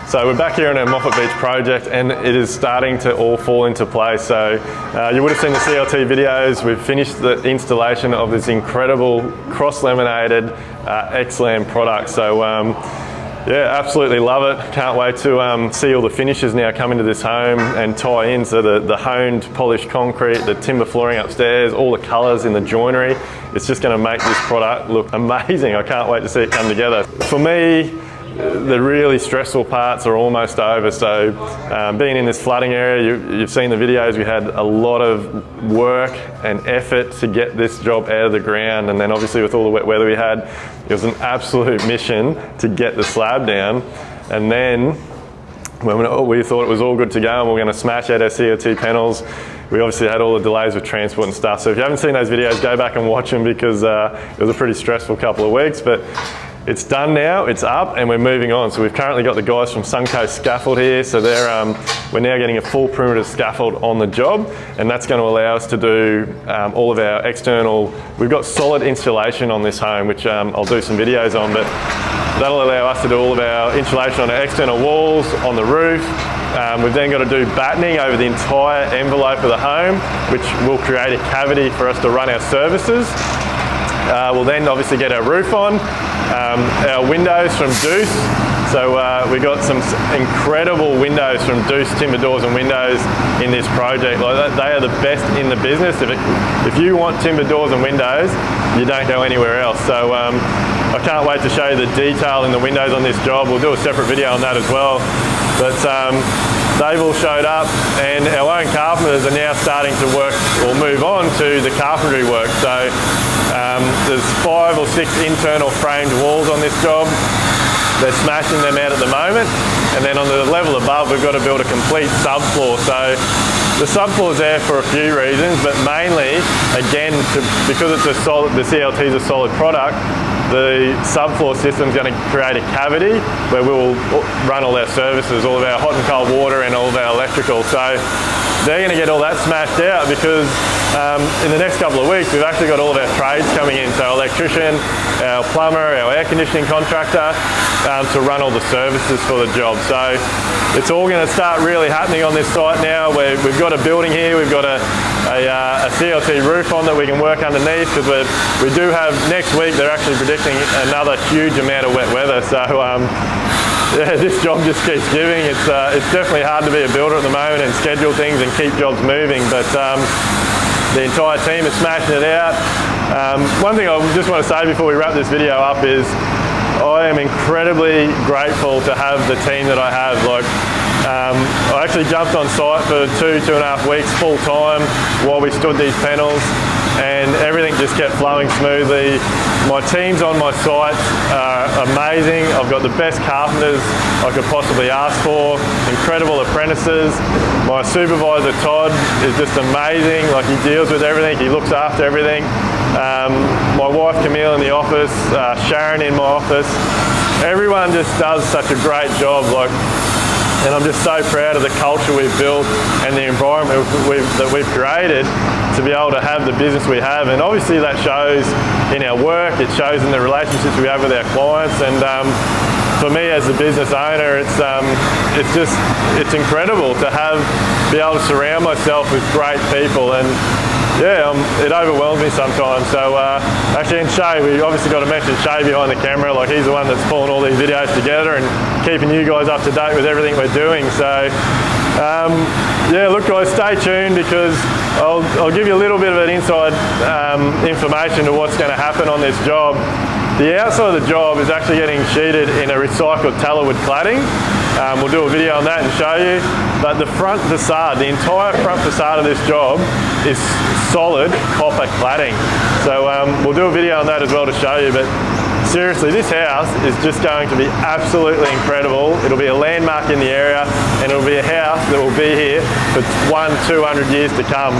So we're back here on our Moffat Beach project and it is starting to all fall into place. So you would have seen the CLT videos. We've finished the installation of this incredible cross-laminated X-Lam product. So yeah, absolutely love it. Can't wait to see all the finishes now come into this home and tie in. So the honed polished concrete, the timber flooring upstairs, all the colours in the joinery. It's just going to make this product look amazing. I can't wait to see it come together. For me, the really stressful parts are almost over. So being in this flooding area, you've seen the videos, we had a lot of work and effort to get this job out of the ground, and then obviously with all the wet weather we had, it was an absolute mission to get the slab down. And then when we thought it was all good to go and we we're going to smash out our CLT panels, we obviously had all the delays with transport and stuff. So if you haven't seen those videos, go back and watch them, because it was a pretty stressful couple of weeks. But it's done now, it's up, and we're moving on. So we've currently got the guys from Suncoast Scaffold here. So we're now getting a full perimeter scaffold on the job, and that's going to allow us to do all of our external. We've got solid insulation on this home, which I'll do some videos on, but that'll allow us to do all of our insulation on our external walls, on the roof. We've then got to do battening over the entire envelope of the home, which will create a cavity for us to run our services. We'll then obviously get our roof on, our windows from Deuce. So we got some incredible windows from Deuce Timber Doors and Windows in this project. Like they are the best in the business. If you want timber doors and windows, you don't go anywhere else. So I can't wait to show you the detail in the windows on this job. We'll do a separate video on that as well. But they've all showed up, and our own carpenters are now starting to work or move on to the carpentry work. So there's 5 or 6 internal framed walls on this job. They're smashing them out at the moment, and then on the level above we've got to build a complete subfloor. So the subfloor is there for a few reasons, but mainly, again, because the CLT is a solid product, the subfloor system is going to create a cavity where we will run all our services, all of our hot and cold water and all of our electrical. So they're going to get all that smashed out, because in the next couple of weeks we've actually got all of our trades coming in. So electrician, our plumber, our air conditioning contractor, to run all the services for the job. So it's all going to start really happening on this site now. We've got a building here, we've got a CLT roof on that we can work underneath, because we do have, next week they're actually predicting another huge amount of wet weather. So yeah, this job just keeps giving. It's definitely hard to be a builder at the moment and schedule things and keep jobs moving, but the entire team is smashing it out. One thing I just want to say before we wrap this video up is I am incredibly grateful to have the team that I have. I actually jumped on site for 2.5 weeks full time while we stood these panels, and everything just kept flowing smoothly. My teams on my site are amazing. I've got the best carpenters I could possibly ask for, incredible apprentices. My supervisor Todd is just amazing. Like, he deals with everything, he looks after everything. My wife Camille in the office, Sharon in my office. Everyone just does such a great job. And I'm just so proud of the culture we've built and the environment that we've created to be able to have the business we have. And obviously that shows in our work, it shows in the relationships we have with our clients. And for me as the business owner, it's incredible to be able to surround myself with great people. And yeah, it overwhelms me sometimes. So actually, and Shay, we obviously got to mention Shay behind the camera. Like, he's the one that's pulling all these videos together and keeping you guys up to date with everything we're doing. So yeah, look guys, stay tuned, because I'll give you a little bit of an inside information to what's going to happen on this job. The outside of the job is actually getting sheeted in a recycled tallow wood cladding. We'll do a video on that and show you. But the front facade, the entire front facade of this job is solid copper cladding. So we'll do a video on that as well to show you. But seriously, this house is just going to be absolutely incredible. It'll be a landmark in the area, and it'll be a house that will be here for 100-200 years to come.